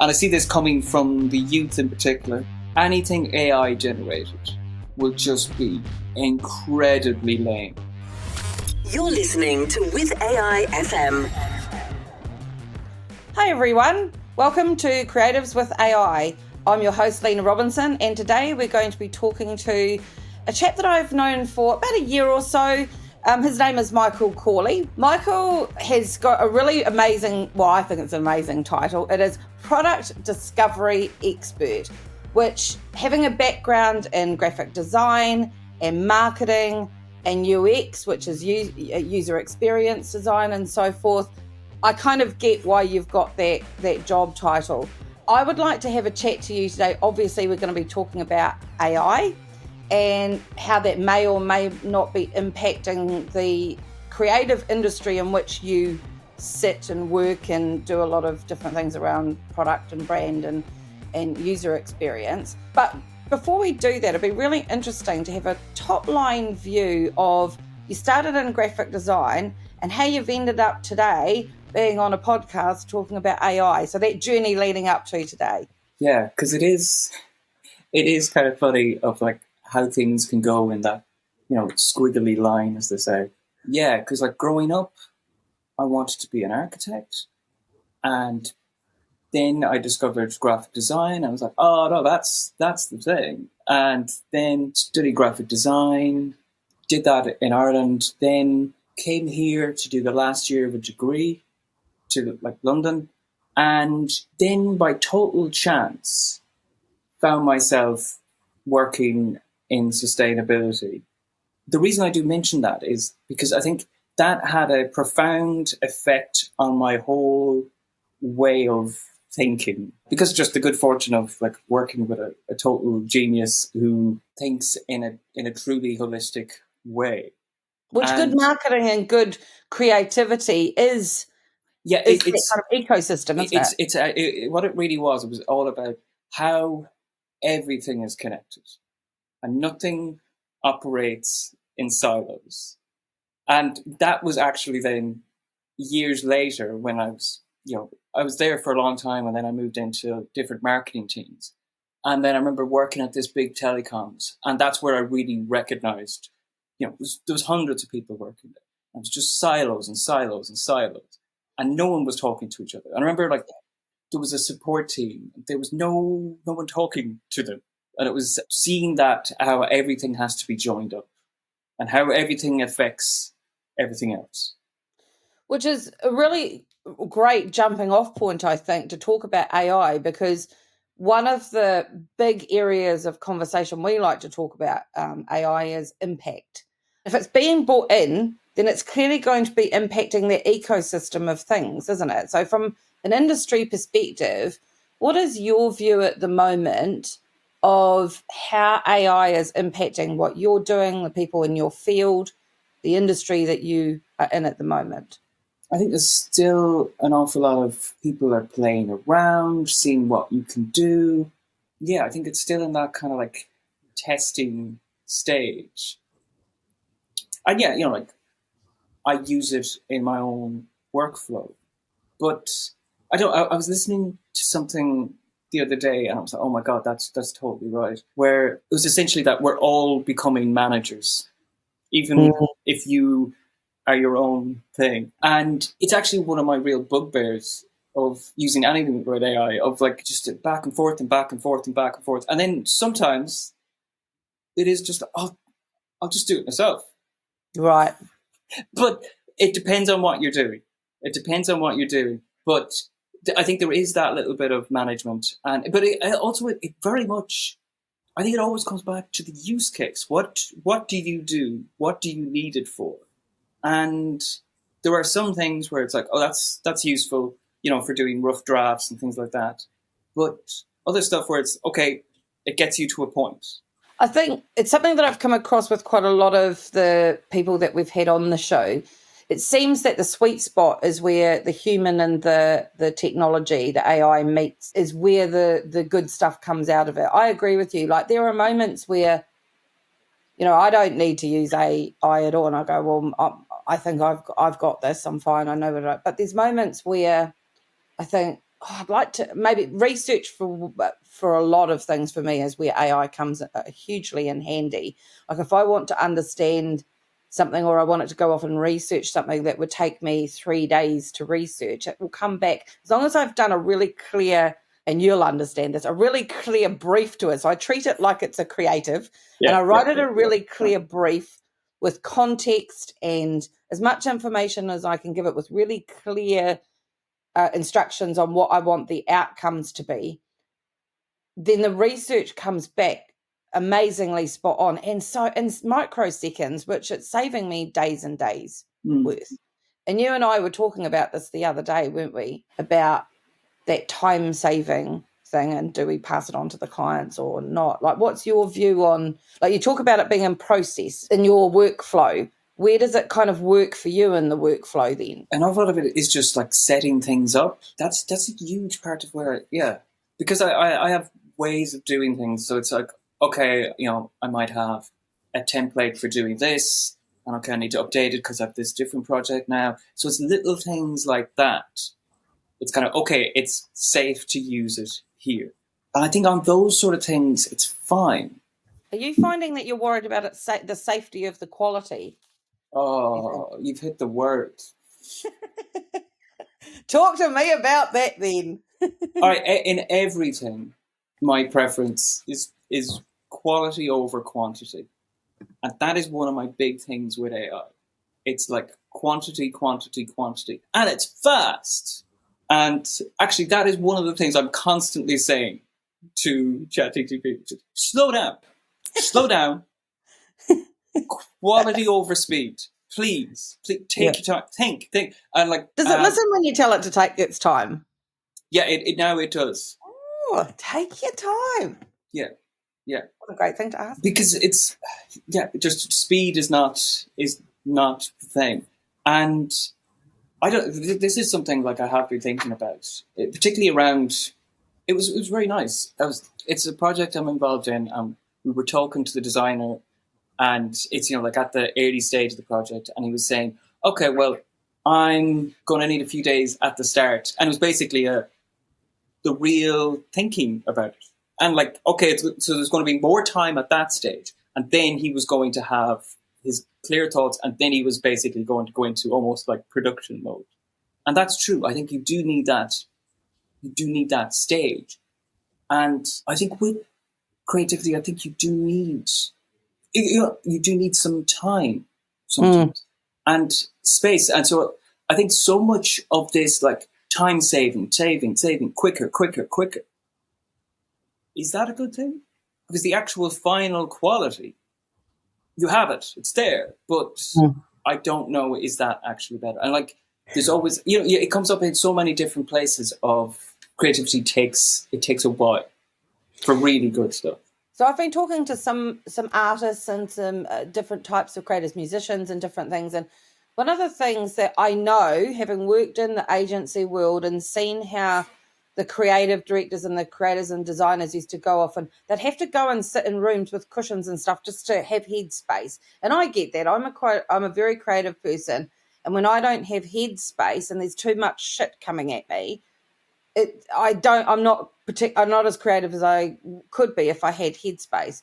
And I see this coming from the youth in particular. Anything AI generated will just be incredibly lame. You're listening to With AI FM. Hi everyone, welcome to Creatives with AI. I'm your host Lena Robinson, and today we're going to be talking to a chap that I've known for about a year or so. His name is Michael Cawley. Michael has got a really amazing, well, I think it's an amazing title. It is Product Discovery Expert, which, having a background in graphic design and marketing and UX, which is user experience design and so forth, I kind of get why you've got that job title. I would like to have a chat to you today. Obviously, we're going to be talking about AI and how that may or may not be impacting the creative industry in which you sit and work and do a lot of different things around product and brand and user experience. But before we do that, it'd be really interesting to have a top line view of, you started in graphic design and how you've ended up today being on a podcast talking about AI. So that journey leading up to today. Yeah, because it is kind of funny of like how things can go in that, squiggly line, as they say. Yeah, because like growing up, I wanted to be an architect, and then I discovered graphic design. I was like, oh no, that's the thing. And then studied graphic design, did that in Ireland, then came here to do the last year of a degree to like London, and then by total chance found myself working in sustainability. The reason I do mention that is because I think that had a profound effect on my whole way of thinking, because just the good fortune of like working with a total genius who thinks in a truly holistic way. Which good marketing and good creativity is. Yeah, it's that kind of ecosystem, isn't it? What it really was, it was all about how everything is connected and nothing operates in silos. And that was actually then years later when I was there for a long time, and then I moved into different marketing teams. And then I remember working at this big telecoms, and that's where I really recognized, there was hundreds of people working there. It was just silos and silos and silos, and no one was talking to each other. And I remember like there was a support team, there was no one talking to them. And it was seeing that how everything has to be joined up and how everything affects everything else. Which is a really great jumping off point, I think, to talk about AI, because one of the big areas of conversation we like to talk about AI is impact. If it's being brought in, then it's clearly going to be impacting the ecosystem of things, isn't it? So from an industry perspective, what is your view at the moment of how AI is impacting what you're doing, the people in your field, the industry that you are in at the moment? I think there's still an awful lot of people are playing around, seeing what you can do. Yeah, I think it's still in that kind of like testing stage. And yeah, like I use it in my own workflow. But I was listening to something the other day and I was like, oh my God, that's totally right. Where it was essentially that we're all becoming managers, even if you are your own thing. And it's actually one of my real bugbears of using anything with AI, of like just back and forth and back and forth and back and forth. And then sometimes it is just, I'll just do it myself. Right. But it depends on what you're doing. But I think there is that little bit of management. But it very much, I think it always comes back to the use case. What do you do? What do you need it for? And there are some things where it's like, oh, that's useful, for doing rough drafts and things like that. But other stuff where it's, okay, it gets you to a point. I think it's something that I've come across with quite a lot of the people that we've had on the show. It seems that the sweet spot is where the human and the technology, the AI meets, is where the good stuff comes out of it. I agree with you. Like there are moments where, I don't need to use AI at all. And I go, well, I think I've got this. I'm fine. I know what But there's moments where I think, I'd like to maybe research for a lot of things for me is where AI comes hugely in handy. Like if I want to understand something or I want it to go off and research something that would take me 3 days to research, it will come back as long as I've done a really clear, and you'll understand this, a really clear brief to it. So I treat it like it's a creative, and I write it a really clear brief with context and as much information as I can give it with really clear instructions on what I want the outcomes to be. Then the research comes back amazingly spot on, and so in microseconds, which it's saving me days and days worth. And you and I were talking about this the other day, weren't we? About that time saving thing, and do we pass it on to the clients or not? Like, what's your view on, like, you talk about it being in process in your workflow. Where does it kind of work for you in the workflow then? An awful lot of it is just like setting things up. That's a huge part of where, because I have ways of doing things. So it's like, okay, I might have a template for doing this, and okay, I need to update it because I have this different project now. So it's little things like that. It's kind of, okay, it's safe to use it here. And I think on those sort of things, it's fine. Are you finding that you're worried about it, the safety of the quality? Oh, you've hit the word. Talk to me about that then. All right, in everything, my preference is quality over quantity. And that is one of my big things with AI. It's like quantity, quantity, quantity. And it's fast. And actually, that is one of the things I'm constantly saying to ChatGPT. Slow down. Slow down. Quality over speed. Please take your time. Think. And like, does it listen when you tell it to take its time? Yeah, it now it does. Oh, take your time. Yeah. What a great thing to ask. Because it's just speed is not the thing. And I don't. This is something like I have been thinking about, particularly around. It was very nice. It's a project I'm involved in. We were talking to the designer, and it's like at the early stage of the project, and he was saying, "Okay, well, I'm going to need a few days at the start," and it was basically the real thinking about it, and like, okay, so there's going to be more time at that stage, and then he was going to have his clear thoughts, and then he was basically going to go into almost like production mode. And that's true. I think you do need that. You do need that stage. And I think with creativity, I think you do need some time sometimes and space. And so I think so much of this, like time saving, quicker. Is that a good thing? Because the actual final quality, you have it, it's there, but I don't know, is that actually better? And like, there's always, it comes up in so many different places of creativity takes a while for really good stuff. So I've been talking to some artists and some different types of creators, musicians and different things. And one of the things that I know, having worked in the agency world and seen how the creative directors and the creators and designers used to go off, and they'd have to go and sit in rooms with cushions and stuff just to have headspace. And I get that. I'm a very creative person. And when I don't have headspace and there's too much shit coming at me, I'm not as creative as I could be if I had headspace.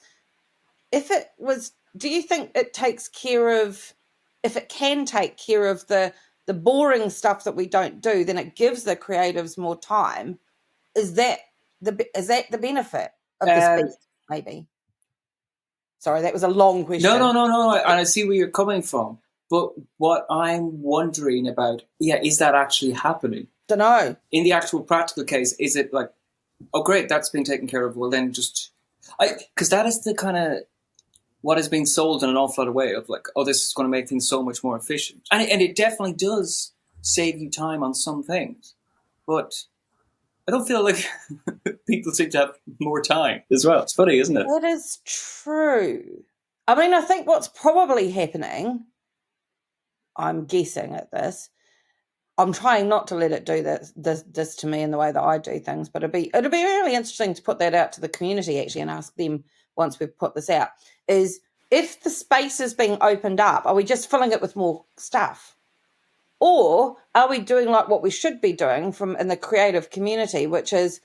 Do you think it takes care of, if it can take care of the boring stuff that we don't do, then it gives the creatives more time? Is that the benefit of the speed? Maybe. Sorry, that was a long question. No. And I see where you're coming from. But what I'm wondering about, is that actually happening? Don't know. In the actual practical case, is it like, oh great, that's been taken care of, well then because that is the kind of what is being sold in an awful lot of way of like, oh, this is going to make things so much more efficient. And it definitely does save you time on some things. But I don't feel like people seem to have more time as well. It's funny, isn't it? That is true. I mean, I think what's probably happening, I'm guessing at this, I'm trying not to let it do this to me in the way that I do things, but it'd be really interesting to put that out to the community actually and ask them once we've put this out, is if the space is being opened up, are we just filling it with more stuff? Or are we doing like what we should be doing in the creative community, which is,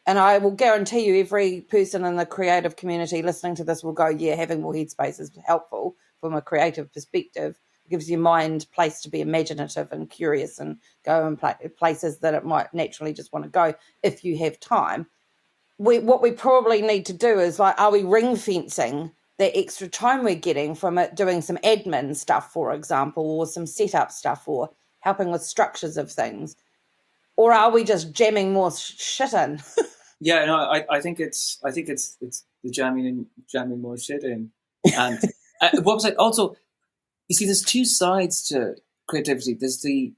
and I will guarantee you every person in the creative community listening to this will go, yeah, having more headspace is helpful from a creative perspective. It gives your mind place to be imaginative and curious and go in places that it might naturally just want to go if you have time. What we probably need to do is like, are we ring fencing the extra time we're getting from it doing some admin stuff, for example, or some setup stuff, or helping with structures of things? Or are we just jamming more shit in? Yeah, no, I think it's the jamming more shit in. And what was it? Also, you see, there's two sides to creativity. There's and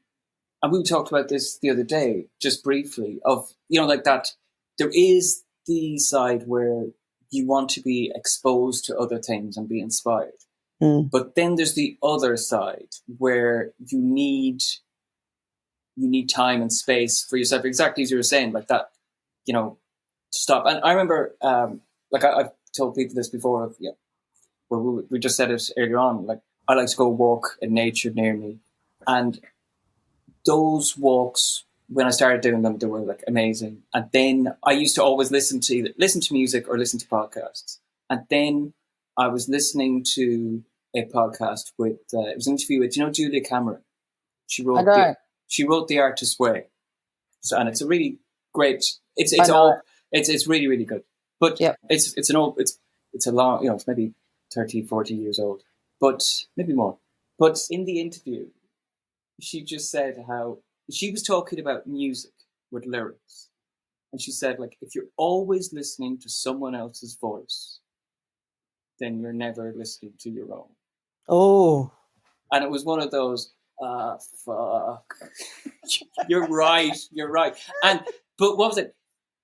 we talked about this the other day, just briefly, of, like that, there is the side where you want to be exposed to other things and be inspired. But then there's the other side where you need time and space for yourself, exactly as you were saying, like that, stop. And I remember, I've told people this before, well, we just said it earlier on, like, I like to go walk in nature near me. And those walks, when I started doing them, they were like amazing. And then I used to always listen to music or listen to podcasts. And then I was listening to a podcast with, it was an interview with, Julia Cameron. She wrote The Artist's Way. So, and it's a really great, it's really, really good. But it's a long, it's maybe 30, 40 years old, but maybe more. But in the interview, she just said how she was talking about music with lyrics. And she said, like, if you're always listening to someone else's voice, then you're never listening to your own. Oh. And it was one of those, fuck. You're right. But what was it?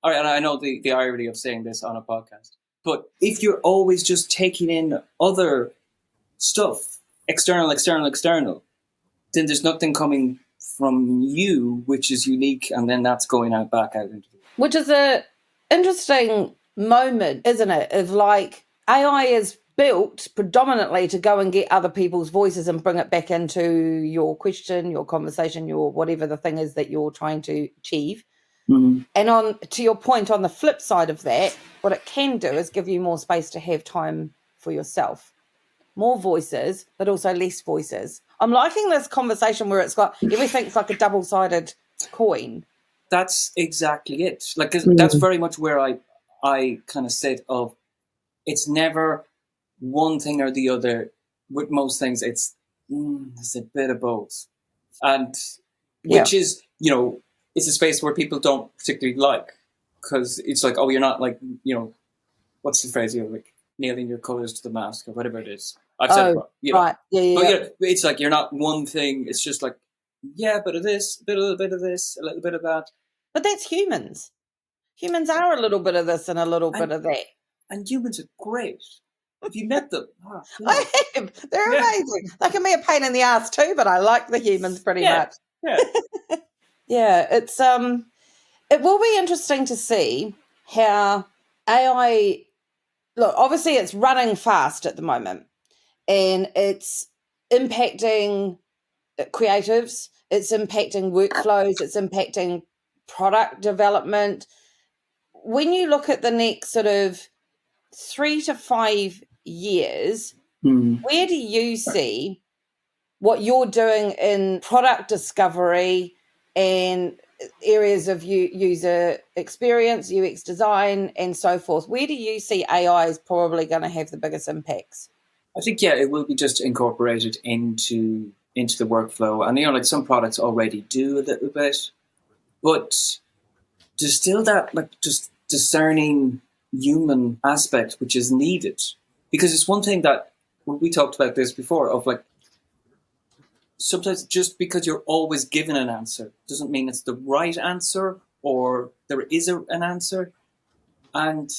All right, and I know the irony of saying this on a podcast, but if you're always just taking in other stuff, external, then there's nothing coming from you which is unique, and then that's going back out into the world. Which is a interesting moment, isn't it? Of like, AI is built predominantly to go and get other people's voices and bring it back into your question, your conversation, your whatever the thing is that you're trying to achieve. Mm-hmm. And to your point, on the flip side of that, what it can do is give you more space to have time for yourself. More voices, but also less voices. I'm liking this conversation where it's got everything's like a double-sided coin. That's exactly it. Like, that's very much where I kind of said of, it's never one thing or the other. With most things, it's a bit of both, and which is, it's a space where people don't particularly like, because it's like, oh, you're not like, what's the phrase? Like nailing your colours to the mask or whatever it is. I've said it wrong. Right. Yeah. But it's like you're not one thing. It's just like, a bit of this, a little bit of this, a little bit of that. But that's humans. Humans are a little bit of this and a little bit of that. And humans are great. Have you met them? I have. They're amazing. They can be a pain in the ass too, but I like the humans pretty much. Yeah. Yeah, it's it will be interesting to see how AI, look, obviously it's running fast at the moment and it's impacting creatives, it's impacting workflows, it's impacting product development. When you look at the next sort of 3 to 5 years, where do you see what you're doing in product discovery and areas of user experience, UX design, and so forth? Where do you see AI is probably going to have the biggest impacts? I think, it will be just incorporated into the workflow. And, like some products already do a little bit, but there's still that, like, just discerning human aspect which is needed. Because it's one thing that, we talked about this before, of like, sometimes just because you're always given an answer doesn't mean it's the right answer or there is an answer. And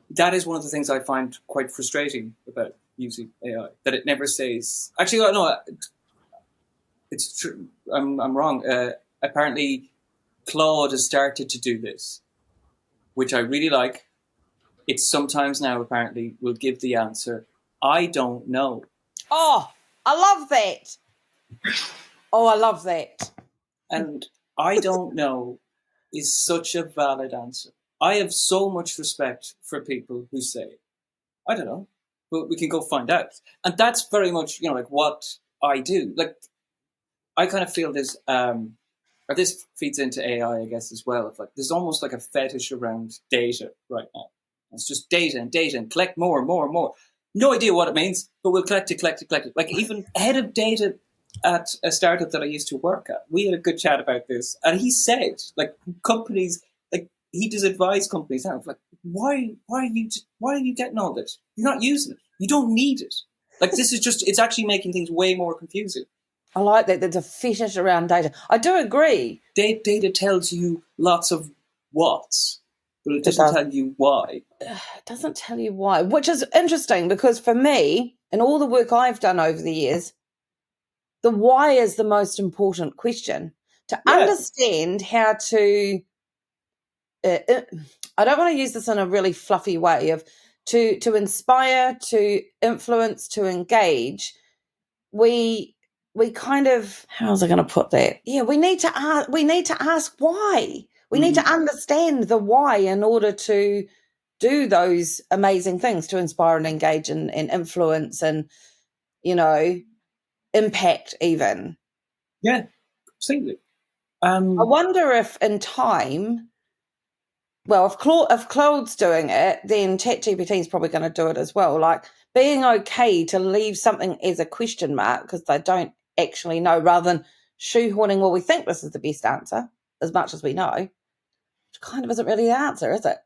that is one of the things I find quite frustrating about using AI, that it never says, actually, no, it's true. I'm wrong. Apparently, Claude has started to do this, which I really like. It sometimes now apparently will give the answer, I don't know. Oh, I love that. Oh, I love that. And I don't know is such a valid answer. I have so much respect for people who say, I don't know, but we can go find out. And that's very much, like what I do. Like, I kind of feel this, or this feeds into AI, I guess, as well. Of like, there's almost like a fetish around data right now. It's just data and collect more and more and more. No idea what it means, but we'll collect it. Like, even head of data at a startup that I used to work at, we had a good chat about this, and he said, like, companies, like, he does advise companies now, like, why are you getting all this? You're not using it. You don't need it. Like, this is just, it's actually making things way more confusing. I like that. There's a fetish around data. I do agree. Data tells you lots of what's, but it doesn't tell you why. It doesn't tell you why, which is interesting because for me, in all the work I've done over the years, the why is the most important question. To understand how to, I don't want to use this in a really fluffy way of to inspire, to influence, to engage. We kind of, how was I going to put that? Yeah, we need to ask why. We need to understand the why in order to do those amazing things, to inspire and engage and influence and, impact even. Yeah, completely. I wonder if in time, well, if Claude's doing it, then ChatGPT is probably going to do it as well. Like being okay to leave something as a question mark because they don't actually know, rather than shoehorning, well, we think this is the best answer as much as we know, which kind of isn't really the answer, is it?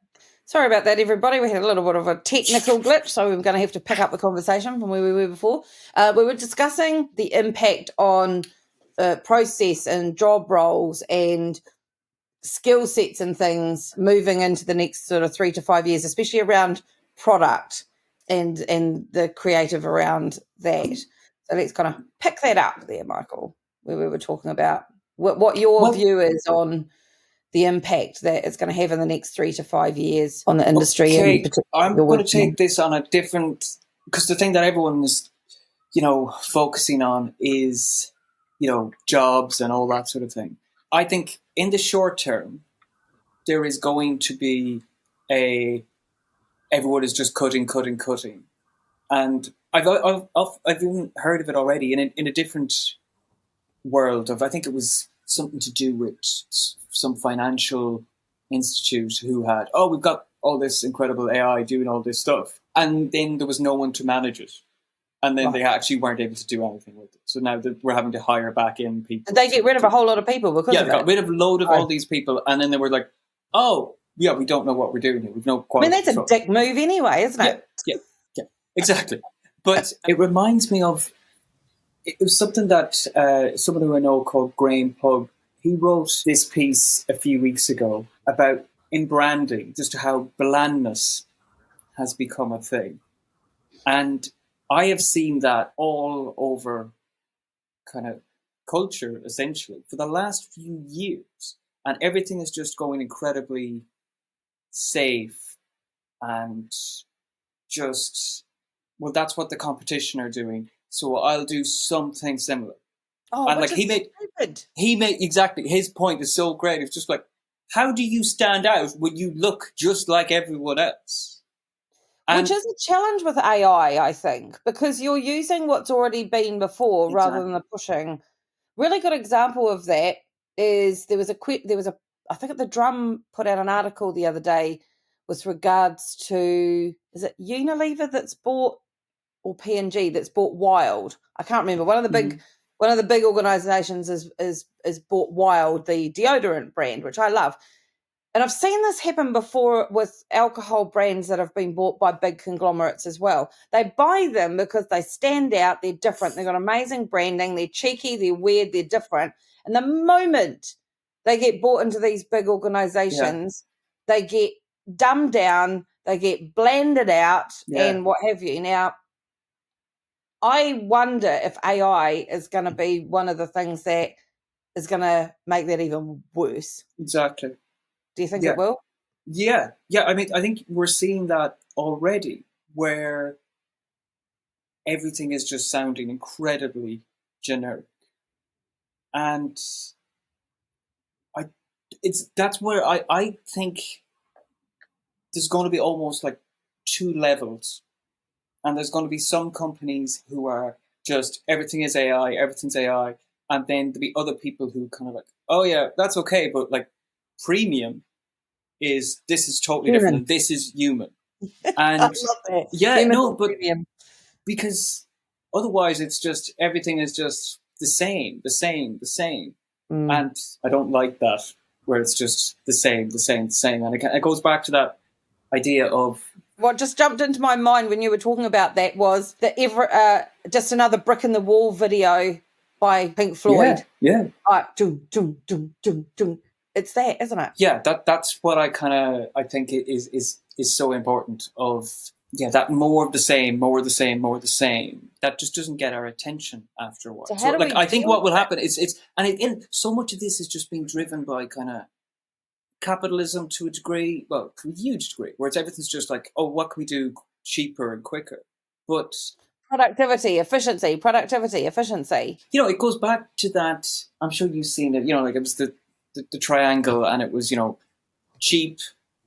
Sorry about that, everybody. We had a little bit of a technical glitch, so we're going to have to pick up the conversation from where we were before. We were discussing the impact on process and job roles and skill sets and things moving into the next sort of 3 to 5 years, especially around product and the creative around that. So let's kind of pick that up there, Michael, where we were talking about what your view is on the impact that it's going to have in the next 3 to 5 years on the industry. Okay, I'm going to take this on a different, because the thing that everyone is, focusing on is, jobs and all that sort of thing. I think in the short term, there is going to be everyone is just cutting. And I've even heard of it already in a different world of, I think it was something to do with some financial institute who had, we've got all this incredible AI doing all this stuff. And then there was no one to manage it. And then they actually weren't able to do anything with it. So now we're having to hire back in people. Did they get rid of a whole lot of people because of it? Yeah, they got rid of a load of all these people. And then they were like, we don't know what we're doing here. We've no quality that's control. A dick move anyway, isn't it? Yeah, exactly. But it reminds me of, it was something that someone who I know called Graham Pug, he wrote this piece a few weeks ago about in branding, just how blandness has become a thing. And I have seen that all over kind of culture, essentially, for the last few years. And everything is just going incredibly safe and just, well, that's what the competition are doing. So I'll do something similar. And like he made exactly, his point is so great. It's just like, how do you stand out when you look just like everyone else? Which is a challenge with AI, I think, because you're using what's already been before rather than the pushing. Really good example of that is there was a I think the Drum put out an article the other day with regards to, is it Unilever that's bought, or P&G that's bought Wild? I can't remember. One of the big organisations is bought Wild, the deodorant brand, which I love. And I've seen this happen before with alcohol brands that have been bought by big conglomerates as well. They buy them because they stand out, they're different, they've got amazing branding, they're cheeky, they're weird, they're different. And the moment they get bought into these big organisations, they get dumbed down, they get blended out and what have you. Now, I wonder if AI is going to be one of the things that is going to make that even worse. Exactly. Do you think it will? Yeah. I mean, I think we're seeing that already, where everything is just sounding incredibly generic. And that's where I think there's going to be almost like two levels. And there's going to be some companies who are just everything is AI, everything's AI. And then there'll be other people who kind of like, oh yeah, that's okay, but like premium this is totally different and this is human. I And love that. yeah, Human no, but premium. because otherwise it's just everything is just the same. And I don't like that, where it's just the same. And it goes back to that idea of What just jumped into my mind when you were talking about that was just another brick in the wall video by Pink Floyd. Yeah. Doom, doom, doom, doom, doom. It's that, isn't it? Yeah, that's what I think it is so important of that more of the same. That just doesn't get our attention afterwards. So I think what will happen is so much of this is just being driven by kind of capitalism to a degree, well, to a huge degree, where everything's just like, oh, what can we do cheaper and quicker? But productivity, efficiency. It goes back to that. I'm sure you've seen it. Like it was the triangle, and it was cheap,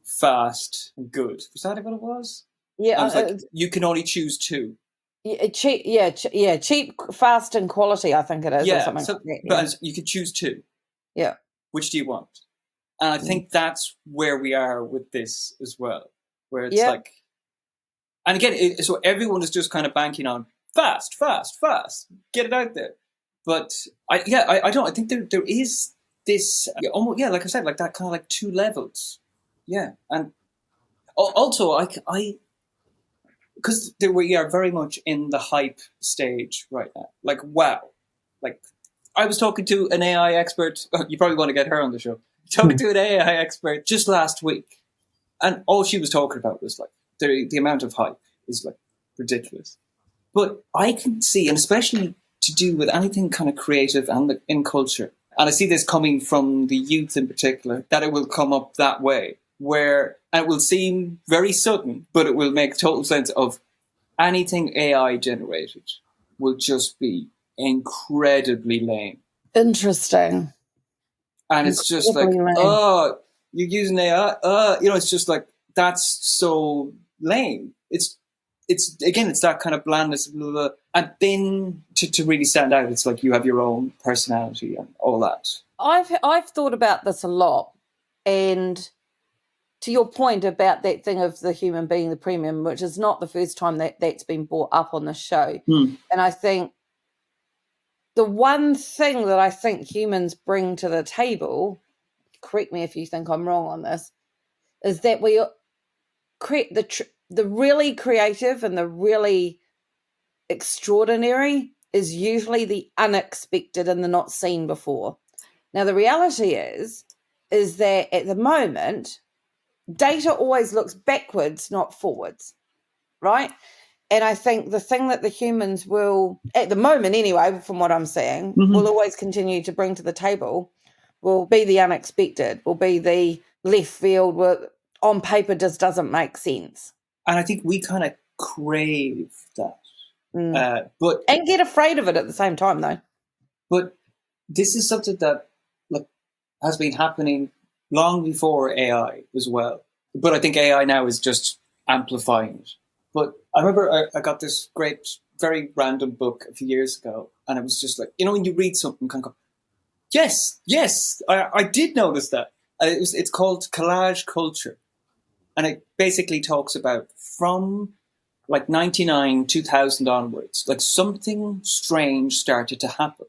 fast, and good. Was that what it was? Yeah, was like, you can only choose two. Cheap, fast, and quality. I think it is. Yeah, or something like that, but you could choose two. Yeah. Which do you want? And I think that's where we are with this as well, where it's like, and again, so everyone is just kind of banking on fast, get it out there. But I think there is this, almost, like I said, like that kind of like two levels. Yeah. And also because we are very much in the hype stage right now. Like, wow. Like, I was talking to an AI expert. You probably want to get her on the show. Talking to an AI expert just last week, and all she was talking about was like the amount of hype is like ridiculous. But I can see, and especially to do with anything kind of creative and in culture, and I see this coming from the youth in particular, that it will come up that way, where, and it will seem very sudden, but it will make total sense of anything AI generated will just be incredibly lame. Interesting. And it's just like, oh, you're using AI. It's just like, that's so lame. It's again, it's that kind of blandness. Blah, blah, blah. And then to really stand out, it's like you have your own personality and all that. I've thought about this a lot. And to your point about that thing of the human being the premium, which is not the first time that's been brought up on the show. And I think the one thing that I think humans bring to the table, correct me if you think I'm wrong on this, is that we create the really creative and the really extraordinary is usually the unexpected and the not seen before. Now, the reality is that at the moment, data always looks backwards, not forwards, right? And I think the thing that the humans will, at the moment anyway, from what I'm saying, will always continue to bring to the table will be the unexpected, will be the left field, where on paper just doesn't make sense. And I think we kind of crave that. And get afraid of it at the same time, though. But this is something that has been happening long before AI as well. But I think AI now is just amplifying it. But I remember I got this great, very random book a few years ago, and it was just like, when you read something, kind of go, yes, I did notice that. It's called Collage Culture. And it basically talks about from like 99, 2000 onwards, like something strange started to happen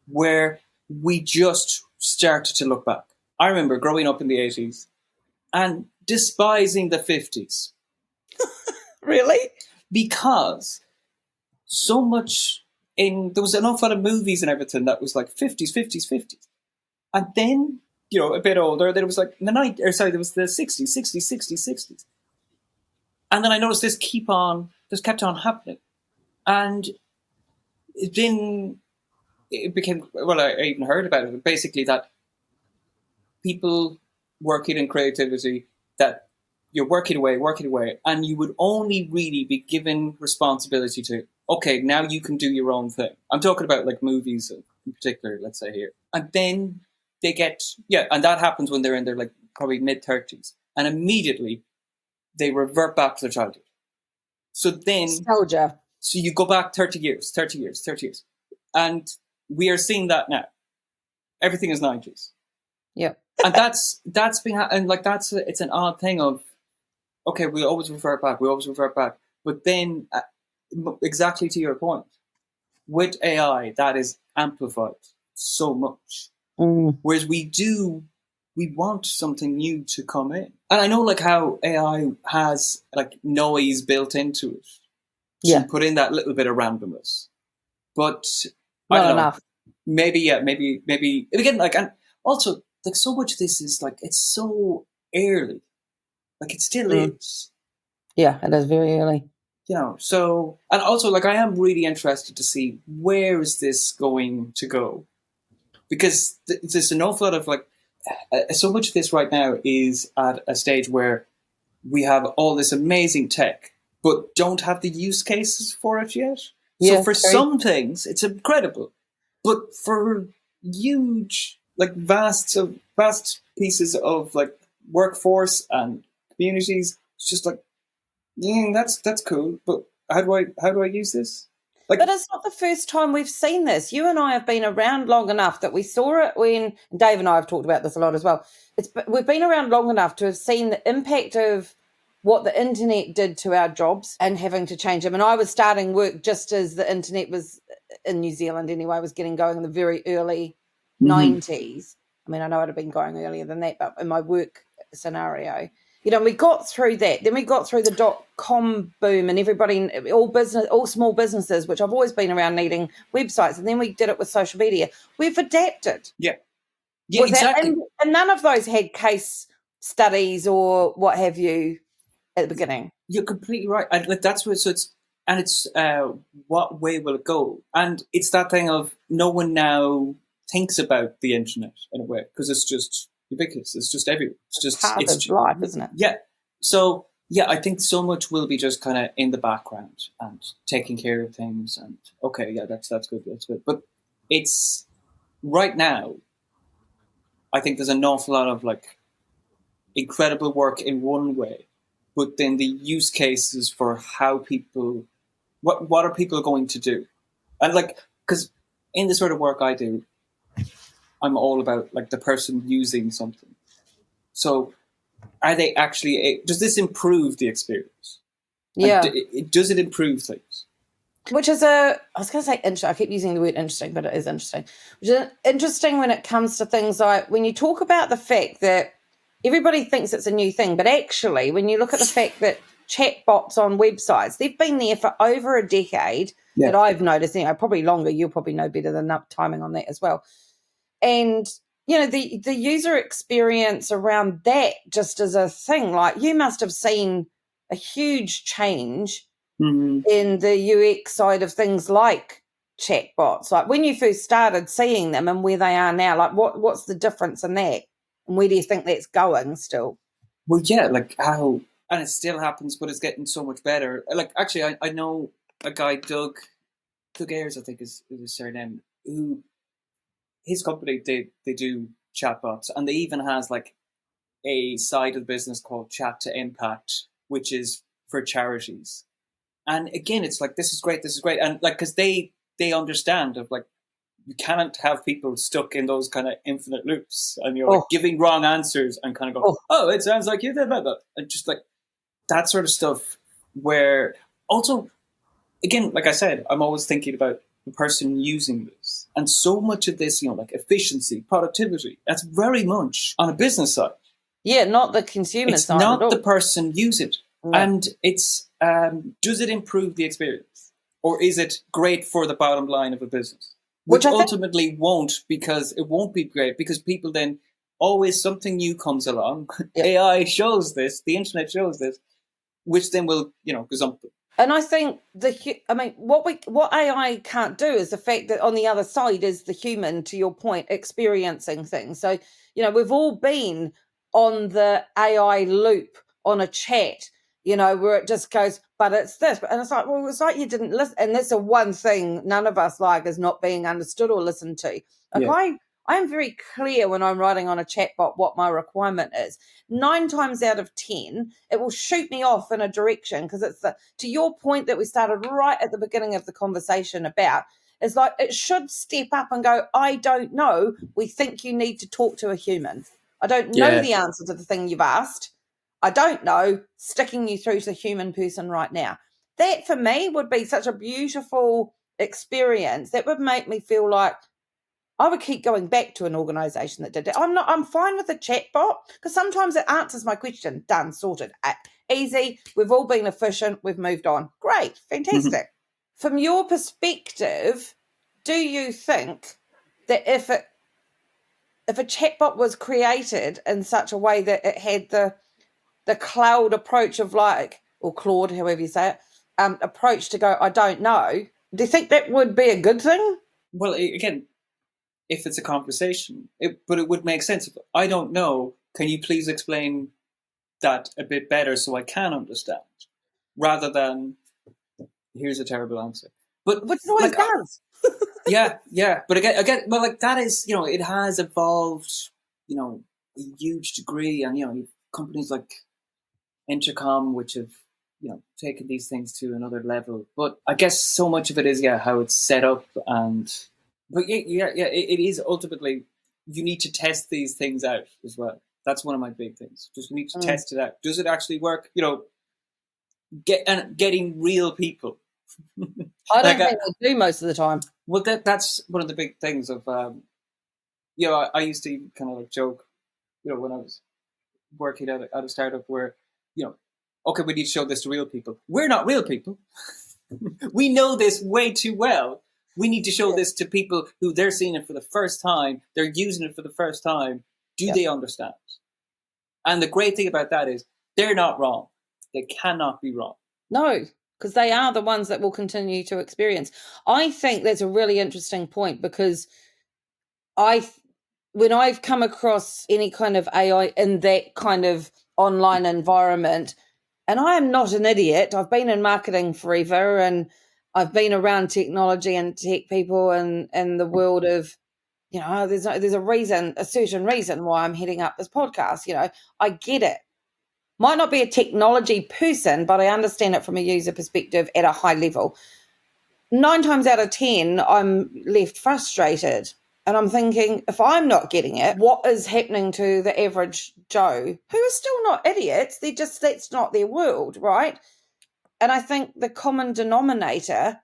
where we just started to look back. I remember growing up in the 80s and despising the 50s. Really? Because so much there was an awful lot of movies and everything that was like 50s. And then, a bit older, then it was like there was the 60s. And then I noticed this kept on happening. And then it became, I even heard about it, basically that people working in creativity, that you're working away, and you would only really be given responsibility to, okay, now you can do your own thing. I'm talking about like movies and in particular, let's say here. And then they get, and that happens when they're in their like probably mid-30s. And immediately they revert back to their childhood. So then, Nostalgia. so you go back 30 years. And we are seeing that now. Everything is 90s. Yeah. And that's been, and like it's an odd thing of, okay, we always revert back. But then, exactly to your point, with AI, that is amplified so much. Whereas we want something new to come in. And I know like how AI has like noise built into it to put in that little bit of randomness. But I don't know. Enough. Maybe again, like, and also like so much of this is like, it's so early. Like it still is. Yeah, it is very early. You know, so, and also like I am really interested to see where is this going to go, because there's an awful lot of like so much of this right now is at a stage where we have all this amazing tech but don't have the use cases for it yet. So for some things it's incredible, but for huge like vast pieces of like workforce and communities, it's just like, yeah, that's cool, but how do I use this? Like, but it's not the first time we've seen this. You and I have been around long enough that we saw it when Dave and I have talked about this a lot as well. We've been around long enough to have seen the impact of what the internet did to our jobs and having to change them. And I was starting work just as the internet was in New Zealand anyway, was getting going in the very early 90s. I mean, I know it had been going earlier than that, but in my work scenario, you know, we got through that. Then we got through the .com boom, and everybody, all small businesses, which I've always been around needing websites. And then we did it with social media. We've adapted. Yeah, exactly. And none of those had case studies or what have you at the beginning. You're completely right. Like that's where it's what way will it go? And it's that thing of no one now thinks about the internet in a way because it's just ubiquitous. It's just everywhere. It's part of life, isn't it? Yeah. So yeah, I think so much will be just kind of in the background and taking care of things. And okay, yeah, that's good. That's good. But it's right now, I think there's an awful lot of like incredible work in one way, but then the use cases for how people, what are people going to do? And like, because in the sort of work I do, I'm all about like the person using something. So are they actually, does this improve the experience? Yeah. Does it improve things? Which is I was going to say interesting. I keep using the word interesting, but it is interesting. Which is interesting when it comes to things like when you talk about the fact that everybody thinks it's a new thing, but actually when you look at the fact that chatbots on websites, they've been there for over a decade that I've noticed, probably longer, you'll probably know better than timing on that as well. And, you know, the user experience around that just as a thing, like you must have seen a huge change in the UX side of things like chatbots. Like when you first started seeing them and where they are now, like what's the difference in that? And where do you think that's going still? Well, yeah, like how, and it still happens, but it's getting so much better. Like actually, I know a guy, Doug Ayers, I think is his surname, who his company, they do chatbots, and they even has like a side of the business called Chat to Impact, which is for charities. And again, it's like, this is great. And like, because they understand of like, you cannot have people stuck in those kind of infinite loops and you're like giving wrong answers and kind of go, oh, it sounds like you did that. And just like that sort of stuff where also, again, like I said, I'm always thinking about the person using this. And so much of this, you know, like efficiency, productivity, that's very much on a business side. Yeah, not the consumer it's side. It's not the person use it. No. And it's, does it improve the experience? Or is it great for the bottom line of a business? Which ultimately won't, because it won't be great, because people then always something new comes along. Yep. AI shows this, the internet shows this, which then will, you know, gazump them. And I think what AI can't do is the fact that on the other side is the human, to your point, experiencing things. So, you know, we've all been on the AI loop on a chat, where it just goes, but it's this. And it's like, well, it's like you didn't listen. And that's the one thing none of us like, is not being understood or listened to. Like, Yeah. I am very clear when I'm writing on a chatbot what my requirement is. 9 times out of 10, it will shoot me off in a direction, because it's to your point that we started right at the beginning of the conversation about, it's like it should step up and go, I don't know. We think you need to talk to a human. I don't know the answer to the thing you've asked. I don't know, sticking you through to a human person right now. That for me would be such a beautiful experience. That would make me feel like I would keep going back to an organisation that did it. I'm fine with a chatbot, because sometimes it answers my question. Done, sorted. Easy. We've all been efficient. We've moved on. Great. Fantastic. From your perspective, do you think that if a chatbot was created in such a way that it had the cloud approach of, like, or Claude, however you say it, approach to go, I don't know, do you think that would be a good thing? Well, again, if it's a conversation, but it would make sense. If I don't know, can you please explain that a bit better so I can understand, rather than here's a terrible answer. But which it always does. Yeah. But again, well, like, that is, it has evolved, a huge degree, and companies like Intercom, which have taken these things to another level. But I guess so much of it is how it's set up, but it is ultimately, you need to test these things out as well. That's one of my big things. Just need to test it out. Does it actually work? Getting real people. I don't think they do most of the time. Well, that's one of the big things of, I used to kind of like joke, when I was working at a startup where, okay, we need to show this to real people. We're not real people. We know this way too well. We need to show this to people who they're seeing it for the first time. They're using it for the first time. Do they understand? And the great thing about that is they're not wrong. They cannot be wrong. No, because they are the ones that will continue to experience. I think that's a really interesting point, because when I've come across any kind of AI in that kind of online environment, and I am not an idiot. I've been in marketing forever, and I've been around technology and tech people, and the world of, there's a certain reason why I'm heading up this podcast. I get it. Might not be a technology person, but I understand it from a user perspective at a high level. 9 times out of 10, I'm left frustrated. And I'm thinking, if I'm not getting it, what is happening to the average Joe, who is still not idiots? That's not their world, right? And I think the common denominator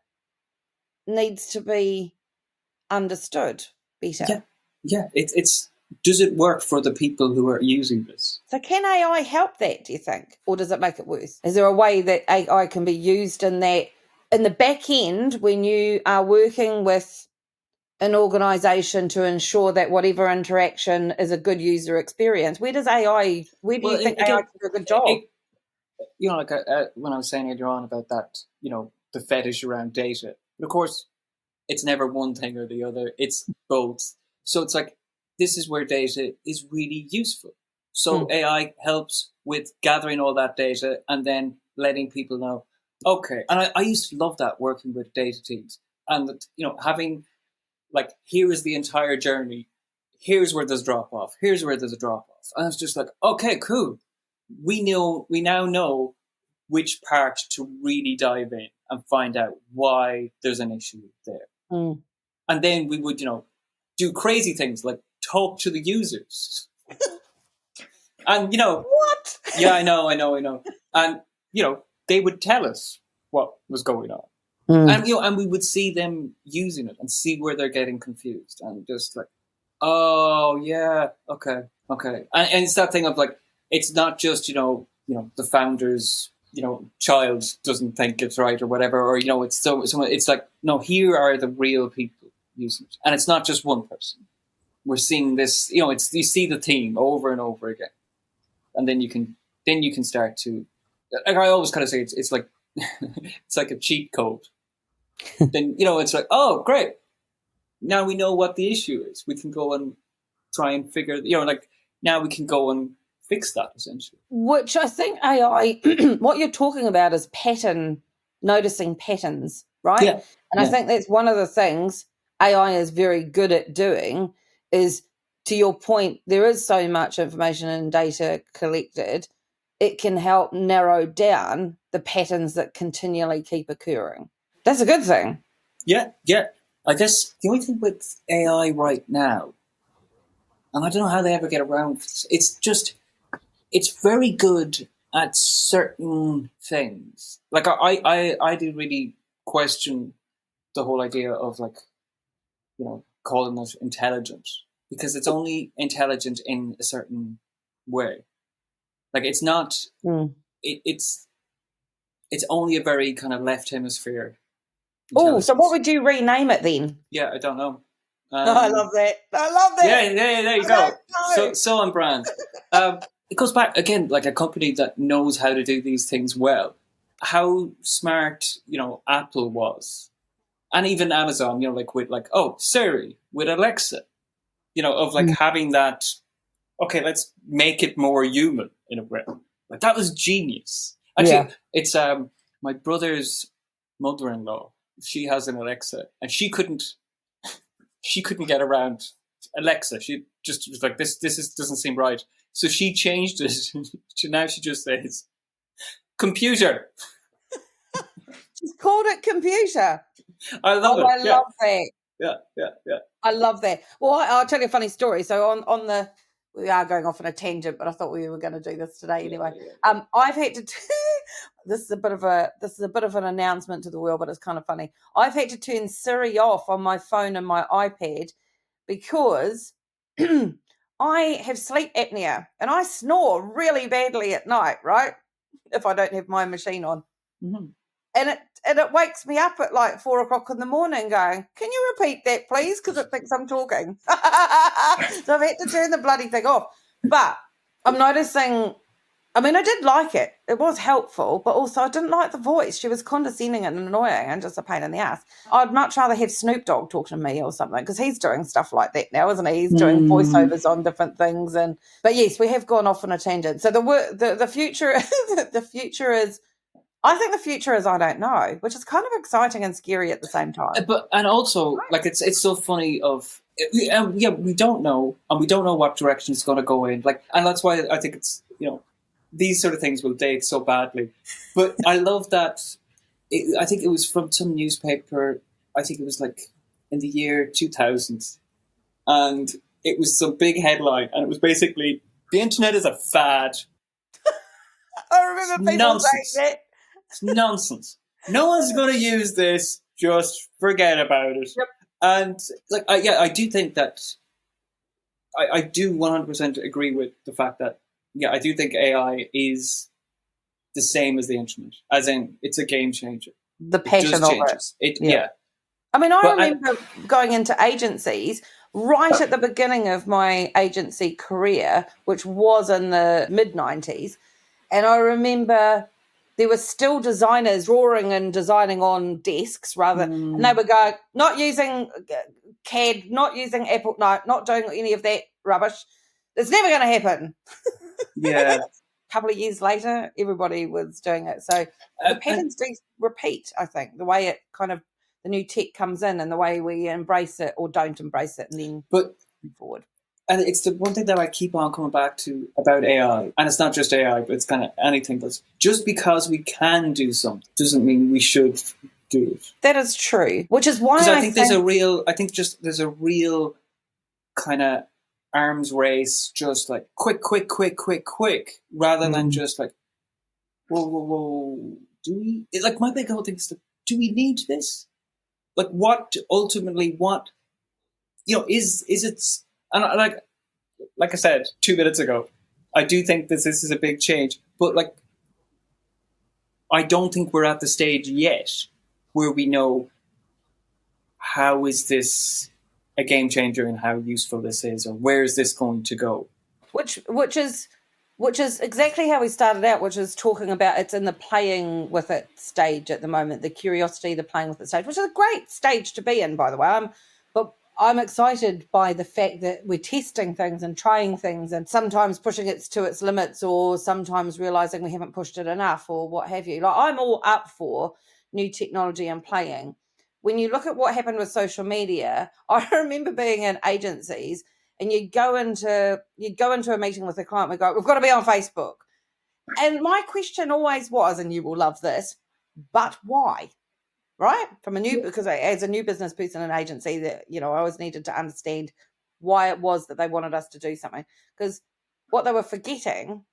needs to be understood better. Yeah. It's does it work for the people who are using this? So can AI help that, do you think? Or does it make it worse? Is there a way that AI can be used in the back end, when you are working with an organisation to ensure that whatever interaction is a good user experience? Where do you think AI can do a good job? Like when I was saying earlier on about that, the fetish around data. But of course, it's never one thing or the other. It's both. So it's like, this is where data is really useful. So AI helps with gathering all that data and then letting people know, okay. And I used to love that, working with data teams, and having, like, here is the entire journey. Here's where there's drop off. Here's where there's a drop off. And it's just like, okay, cool. We now know which part to really dive in and find out why there's an issue there. And then we would, do crazy things like talk to the users. And, what? Yeah, I know. And, they would tell us what was going on. And, and we would see them using it and see where they're getting confused, and just like, oh yeah, okay. And it's that thing of, like, it's not just, the founder's, child doesn't think it's right or whatever, or, it's like, no, here are the real people using it. And it's not just one person. We're seeing this, you see the theme over and over again. And then you can start to, like I always kind of say, it's like, it's like a cheat code. Then, it's like, oh, great. Now we know what the issue is. We can go and try and figure, like, now we can go and fix that, essentially. Which I think AI, what you're talking about is noticing patterns, right? Yeah. And I think that's one of the things AI is very good at doing is, to your point, there is so much information and data collected, it can help narrow down the patterns that continually keep occurring. That's a good thing. Yeah. I guess the only thing with AI right now, and I don't know how they ever get around, it's very good at certain things. Like I do really question the whole idea of like, calling it intelligent, because it's only intelligent in a certain way. Like it's not. It's only a very kind of left hemisphere. Oh, so what would you rename it then? Yeah, I don't know. I love that. Yeah, there you go. So on brand. It goes back again, like a company that knows how to do these things well. How smart, Apple was, and even Amazon. Like with Siri with Alexa. Of like having that. Okay, let's make it more human in a way. Like that was genius. Actually, it's my brother's mother-in-law. She has an Alexa, and she couldn't get around Alexa. She just was like, this doesn't seem right. So she changed it to now she just says, "Computer." She's called it computer. I love it. I love that. Yeah. I love that. Well, I'll tell you a funny story. So we are going off on a tangent, but I thought we were going to do this today anyway. Yeah. I've had to. This is a bit of an announcement to the world, but it's kind of funny. I've had to turn Siri off on my phone and my iPad because I have sleep apnea and I snore really badly at night, right? If I don't have my machine on. Mm-hmm. And it wakes me up at like 4 o'clock in the morning going, can you repeat that, please? Because it thinks I'm talking. So I've had to turn the bloody thing off. But I'm noticing, I did like it. It was helpful, but also I didn't like the voice. She was condescending and annoying and just a pain in the ass. I'd much rather have Snoop Dogg talk to me or something, because he's doing stuff like that now, isn't he? He's doing voiceovers on different things. But yes, we have gone off on a tangent. So the future, the future is, I think the future is I don't know, which is kind of exciting and scary at the same time. And also, like it's so funny we don't know, and we don't know what direction it's going to go in. Like, and that's why I think it's these sort of things will date so badly. But I love that. I think it was from some newspaper. I think it was like in the year 2000, and it was some big headline, and it was basically the internet is a fad. I remember people saying that. It's nonsense. No one's going to use this. Just forget about it. Yep. And I do think that I do 100% agree with the fact that I do think AI is the same as the internet, as in it's a game changer. The passion of it. Yeah. I remember going into agencies right at the beginning of my agency career, which was in the mid-90s, and I remember there were still designers drawing and designing on desks and they would go, not using CAD, not using Apple, no, not doing any of that rubbish. It's never going to happen. Yeah. A couple of years later, everybody was doing it. So the patterns do repeat, I think, the way it kind of, the new tech comes in and the way we embrace it or don't embrace it and then move forward. And it's the one thing that I keep on coming back to about AI, and it's not just AI, but it's kind of anything. But just because we can do something doesn't mean we should do it. That is true, which is why I think there's a real kind of arms race, just like quick, rather than just like, whoa. Do we? Like my big whole thing is, do we need this? Like what is it? And like I said 2 minutes ago, I do think this is a big change, but like I don't think we're at the stage yet where we know how is this a game changer and how useful this is, or where is this going to go? Which is exactly how we started out, which is talking about it's in the playing with it stage at the moment, the curiosity, the playing with it stage, which is a great stage to be in, by the way. But I'm excited by the fact that we're testing things and trying things and sometimes pushing it to its limits or sometimes realizing we haven't pushed it enough or what have you. Like, I'm all up for new technology and playing. When you look at what happened with social media, I remember being in agencies and you'd go into a meeting with a client, we go, we've got to be on Facebook. And my question always was, and you will love this, but why? Right? Because as a new business person in agency, that, I always needed to understand why it was that they wanted us to do something. Because what they were forgetting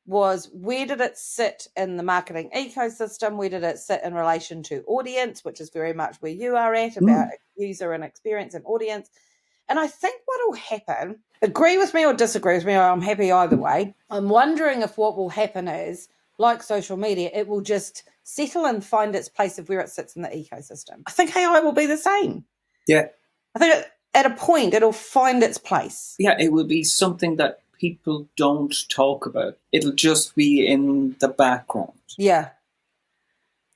was, where did it sit in the marketing ecosystem? Where did it sit in relation to audience, which is very much where you are at, about user and experience and audience. And I think what will happen, agree with me or disagree with me, I'm happy either way. I'm wondering if what will happen is, like social media, it will just settle and find its place of where it sits in the ecosystem. I think AI will be the same. Yeah. I think at a point it'll find its place. Yeah, it will be something that people don't talk about. It'll just be in the background. Yeah.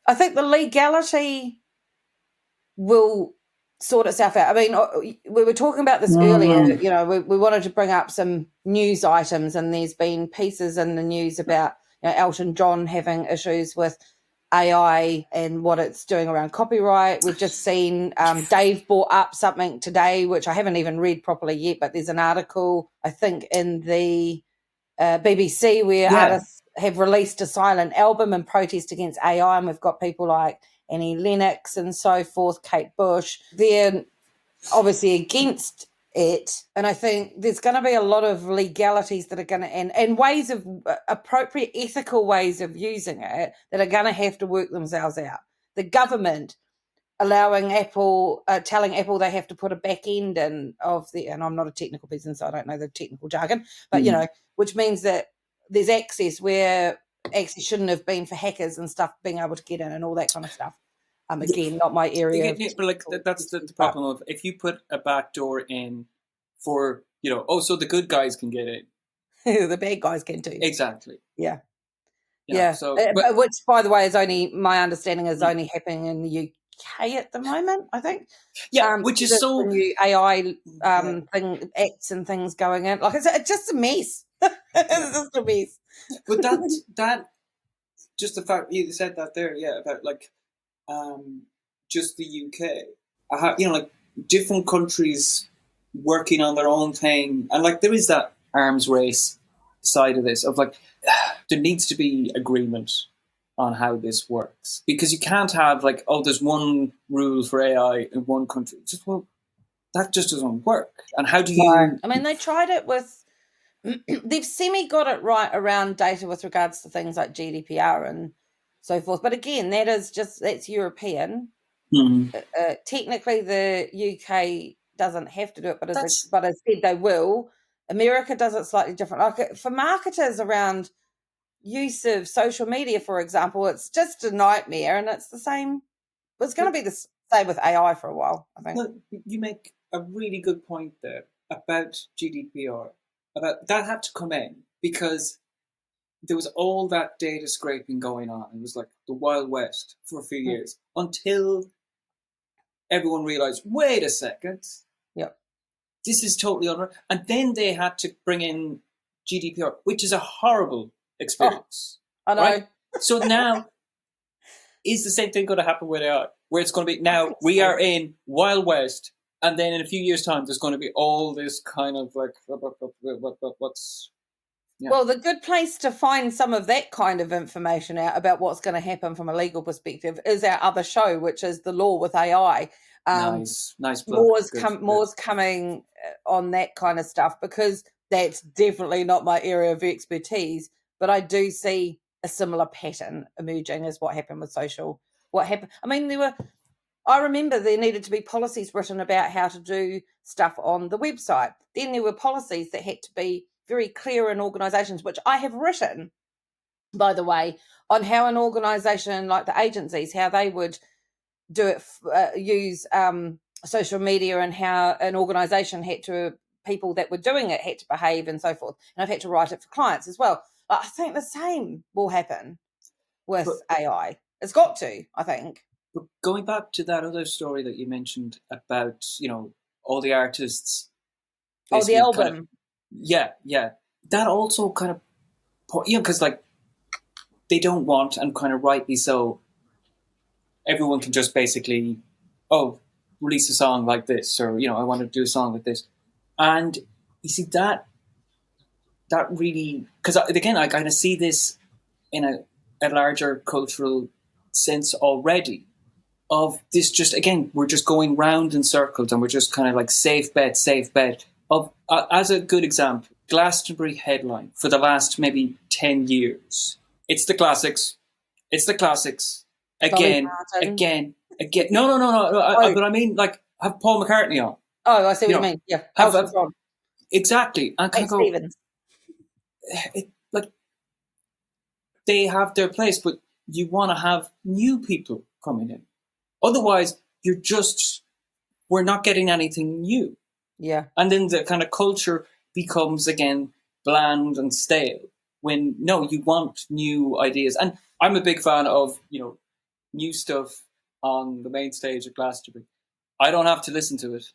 I think the legality will sort itself out. I mean, we were talking about this earlier. We wanted to bring up some news items, and there's been pieces in the news about Elton John having issues with AI and what it's doing around copyright. We've just seen Dave brought up something today, which I haven't even read properly yet, but there's an article, I think, in the BBC where artists have released a silent album in protest against AI, and we've got people like Annie Lennox and so forth, Kate Bush. They're obviously against it, and I think there's going to be a lot of legalities that are going to, and ways of appropriate ethical ways of using it that are going to have to work themselves out. The government allowing Apple, telling Apple they have to put a back end in of the, and I'm not a technical person, so I don't know the technical jargon, but which means that there's access where access shouldn't have been for hackers and stuff being able to get in and all that kind of stuff. Again, not my area. But like that's the problem of, if you put a backdoor in for, so the good guys can get in. The bad guys can too. Exactly. Yeah. So, which, by the way, is only, my understanding is only happening in the UK at the moment, I think. Yeah, which is so the new AI thing, acts and things going in. Like, it's just a mess. It's just a mess. But that just the fact you said that there, about like just the UK. Like different countries working on their own thing, and like there is that arms race side of this of like there needs to be agreement on how this works, because you can't have like, there's one rule for AI in one country. That just doesn't work. And how do you? I mean, they tried it with. They've semi-got it right around data with regards to things like GDPR and so forth. But again, that's European. Mm-hmm. Technically, the UK doesn't have to do it, but as I said, they will. America does it slightly different. Like, for marketers around use of social media, for example, it's just a nightmare, and it's the same. It's going to be the same with AI for a while, I think. Look, you make a really good point there about GDPR. About that had to come in because there was all that data scraping going on. It was like the Wild West for a few years until everyone realized, wait a second, this is totally unreal. And then they had to bring in GDPR, which is a horrible experience. I know. Right? So now, is the same thing going to happen with AI? Where it's going to be, now we are in Wild West, and then in a few years' time, there's going to be all this kind of like, what's... Yeah. Well, the good place to find some of that kind of information out about what's going to happen from a legal perspective is our other show, which is The Law with AI. Nice More's coming on that kind of stuff, because that's definitely not my area of expertise. But I do see a similar pattern emerging as what happened with social. What happened? I mean, I remember there needed to be policies written about how to do stuff on the website. Then there were policies that had to be very clear in organisations, which I have written, by the way, on how an organisation like the agencies, how they would do it, use social media, and how an organisation had to, people that were doing it had to behave and so forth. And I've had to write it for clients as well. I think the same will happen with AI. It's got to, I think. But going back to that other story that you mentioned about, all the artists. Oh, the basically album. kind of- yeah. That also kind of, because like they don't want, and kind of rightly so, everyone can just basically, release a song like this, or I want to do a song like this, and you see that really, because again I kind of see this in a larger cultural sense already, of this, just again we're just going round in circles, and we're just kind of like safe bet of, as a good example, Glastonbury headline for the last maybe 10 years. It's the classics again. No. But I mean, like, have Paul McCartney on. Oh, I see what you mean. Yeah, Exactly. And kind of go, Stevens. like, they have their place, but you want to have new people coming in. Otherwise, we're not getting anything new. Yeah. And then the kind of culture becomes, again, bland and stale, when, no, you want new ideas. And I'm a big fan of, new stuff on the main stage of Glastonbury. I don't have to listen to it,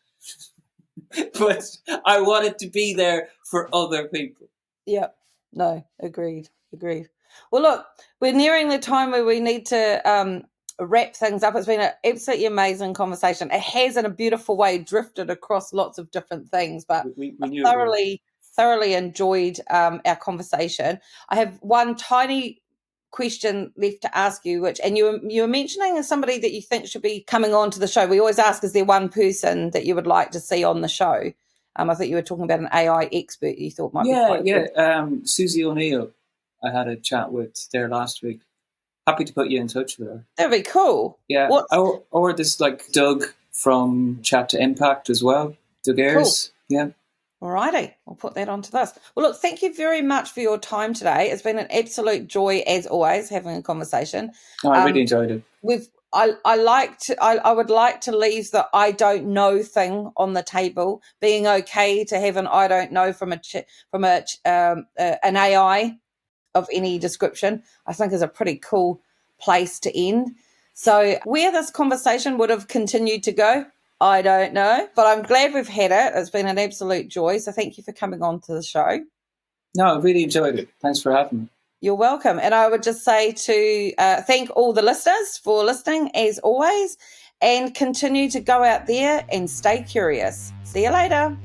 but I want it to be there for other people. Yeah. No, agreed. Well, look, we're nearing the time where we need to wrap things up. It's been an absolutely amazing conversation. It has, in a beautiful way, drifted across lots of different things, but we thoroughly enjoyed our conversation. I have one tiny question left to ask you, and you were mentioning as somebody that you think should be coming on to the show. We always ask, is there one person that you would like to see on the show? I think you were talking about an AI expert you thought might be quite good. Susie O'Neill, I had a chat with there last week. Happy to put you in touch with her. That'd be cool. Yeah, or this, like, Doug from Chat to Impact as well. Doug Ayres. Cool. Yeah. Alrighty, I'll put that onto this. Well, look, thank you very much for your time today. It's been an absolute joy, as always, having a conversation. No, I really enjoyed it. I would like to leave the I don't know thing on the table. Being okay to have an I don't know from an AI of any description, I think is a pretty cool place to end. So where this conversation would have continued to go, I don't know, but I'm glad we've had it. It's been an absolute joy. So thank you for coming on to the show. No, I really enjoyed it. Thanks for having me. You're welcome. And I would just say to thank all the listeners for listening, as always, and continue to go out there and stay curious. See you later.